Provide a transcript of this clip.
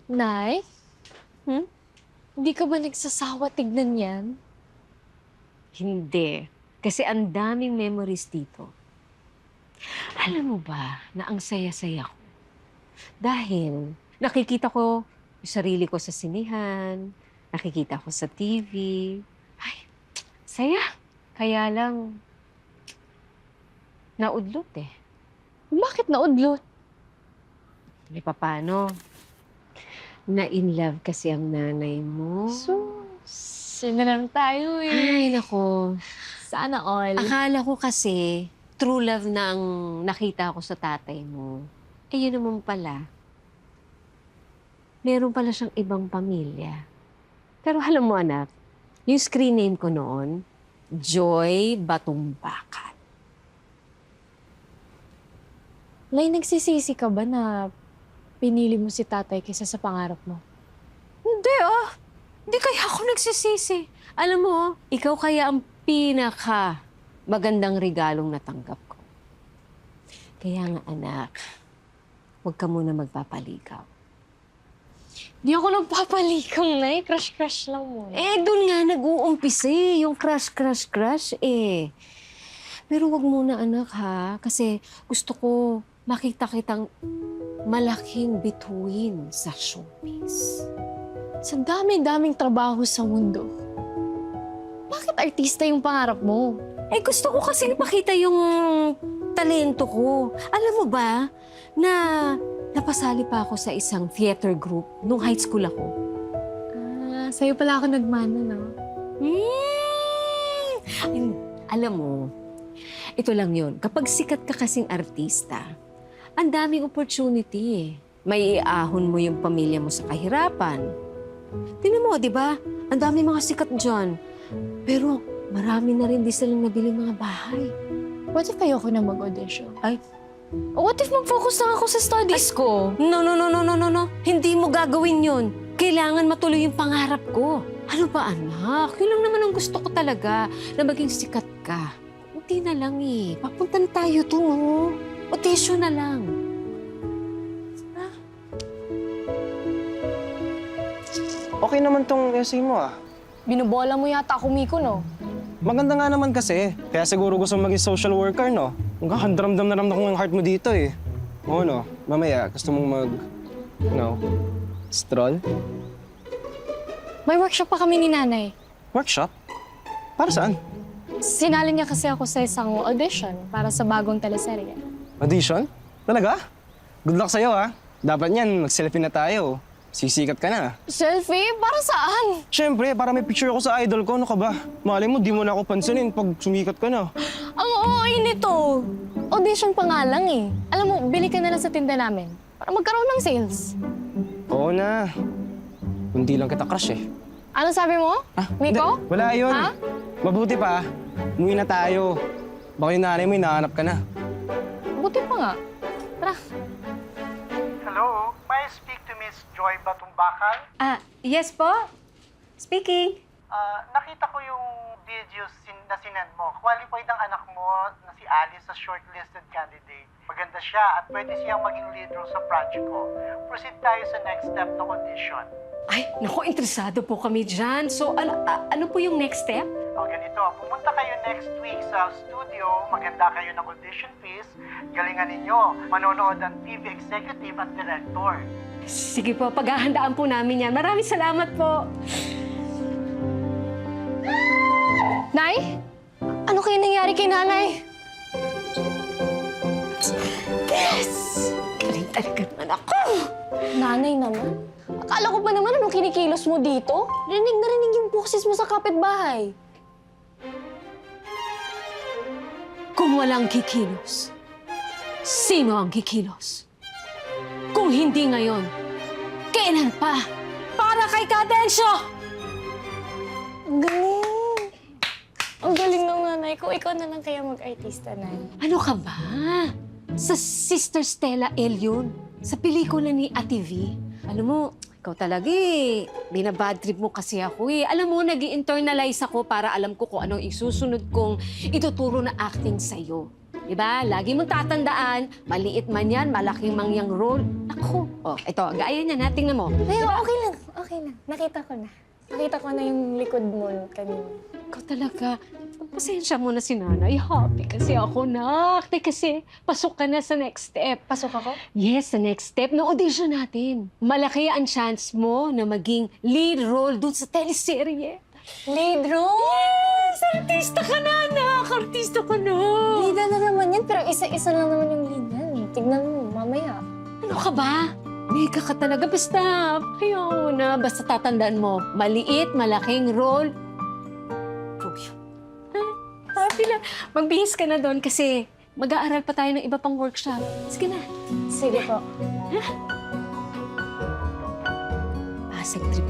Nay, Hmm? hindi ka ba nagsasawa tignan yan? Hindi. Kasi ang daming memories dito. Alam mo ba na ang saya-saya ko? Dahil nakikita ko yung sarili ko sa sinihan, nakikita ko sa TV. Ay, saya. Kaya lang, naudlot eh. Bakit naudlot? May papano. Na-in love kasi ang nanay mo. Sino naman tayo eh. Ay, nako. Sana all. Akala ko kasi true love na ang nakita ko sa tatay mo. Eh, yun naman pala. Meron pala siyang ibang pamilya. Pero alam mo, anak, yung screen name ko noon, Joy Batumbakan. Nay, nagsisisi ka ba na pinili mo si tatay kaysa sa pangarap mo? Hindi, ah. Hindi kaya ako nagsisisi. Alam mo, ikaw kaya ang pinaka magandang regalong natanggap ko. Kaya nga, anak, huwag ka muna magpapaligaw. Di ako nagpapalikang, Nay. Crush-crush lang mo. Eh, doon nga nag-uumpisa yung crush eh. Pero wag muna, anak, ha? Kasi gusto ko makita kitang malaking bituin sa showbiz. Sa dami-daming trabaho sa mundo, bakit artista yung pangarap mo? Eh, gusto ko kasi makita yung talento ko. Alam mo ba na napasali pa ako sa isang theater group nung high school ako? Sa'yo pala ako nagmana, no? Alam mo, ito lang yun. Kapag sikat ka kasing artista, ang daming opportunity eh. May iahon mo yung pamilya mo sa kahirapan. Tingnan mo, di ba? Ang dami mga sikat dyan. Pero marami na rin di silang nabili mga bahay. What if ayoko na mag-audition? Ay, O what if mag-focus lang ako sa studies ko? no. Hindi mo gagawin yun. Kailangan matuloy yung pangarap ko. Ano ba, anak? Yun lang naman ang gusto ko talaga, na maging sikat ka. Hindi na lang eh. Papunta na tayo to, no? Audition na lang. Okay naman tong essay mo ah. Binubola mo yata ako, Miko, no? Maganda nga naman kasi. Kaya siguro gusto maging social worker, no? Mukhang ramdam na ramdam ko yung heart mo dito eh. Oo, no? Mamaya, gusto mong stroll? May workshop pa kami ni nanay. Workshop? Para saan? Sinali niya kasi ako sa isang audition para sa bagong teleserye. Audition? Talaga? Good luck sa'yo ah. Dapat yan, mag-selfie na tayo. Sisikat ka na. Selfie? Para saan? Siyempre, para may picture ako sa idol ko. Ano ka ba? Malay mo, di mo na ako pansinin pag sumikat ka na. Ang OA nito. Audition pa nga lang eh. Alam mo, bili ka na lang sa tinda namin para magkaroon ng sales. Oo na. Kundi lang kita crush eh. Ano sabi mo? Miko? Hindi, wala yun. Ha? Mabuti pa. Umuwi na tayo. Baka yung nanay mo, hinahanap ka na. Buti pa nga. Tara. Hello, may I speak to Miss Joy Batumbakan? Yes po? Speaking. Nakita ko yung videos na sinend mo. Qualified ang anak mo na si Alice sa shortlisted candidate. Maganda siya at pwede siyang maging lead role sa project ko. Proceed tayo sa next step ng audition. Ay, naku, interesado po kami dyan. So, ano po yung next step? O ganito, pumunta kayo next week sa studio, maganda kayo ng audition fees, galingan ninyo, manonood ang TV executive at director. Sige po, paghahandaan po namin yan. Maraming salamat po. Nay? Ano kaya nangyari kay nanay? Yes! Galing talaga ng anak ko. Nanay naman? Akala ko ba naman anong kinikilos mo dito? Rinig na rinig yung boses mo sa kapitbahay. Kung walang kikilos, sino ang kikilos? Kung hindi ngayon, kailan pa? Para kay Cadensyo! Ang galing! Ang galing ng nanay ko. Ikaw na lang kaya mag-artista, Nay. Ano ka ba? Sa Sister Stella L yun. Sa pelikula ni Ate V. Alam mo, ikaw talaga eh. Binabad trip mo kasi ako eh. Alam mo, nag-i-internalize ako para alam ko kung anong isusunod kong ituturo na acting sa'yo. Diba? Lagi mong tatandaan, maliit man yan, malaking mang yang role. Ako, ito, gaya niya na, tingnan mo. Ay, okay lang. Okay lang. Nakita ko na. Nakita ko na yung likod mo kanina. Ikaw talaga, pasensya mo na si nanay. Happy kasi ako, nak. Kasi pasok ka na sa next step. Pasok ako? Yes, sa next step ng audition natin. Malaki ang chance mo na maging lead role dun sa teleserye. Lead role? Yes! Artista ka na, anak! Artista ka na! Lead na naman yan, pero isa-isa lang naman yung lead yan. Tignan mo, mamaya. Ano ka ba? Mega ka talaga. Basta, ayaw na. Basta tatandaan mo, maliit, malaking role. Rubio. Happy lang. Magbihis ka na doon kasi mag-aaral pa tayo ng iba pang workshop. Sige na. Sige po. Pasag trip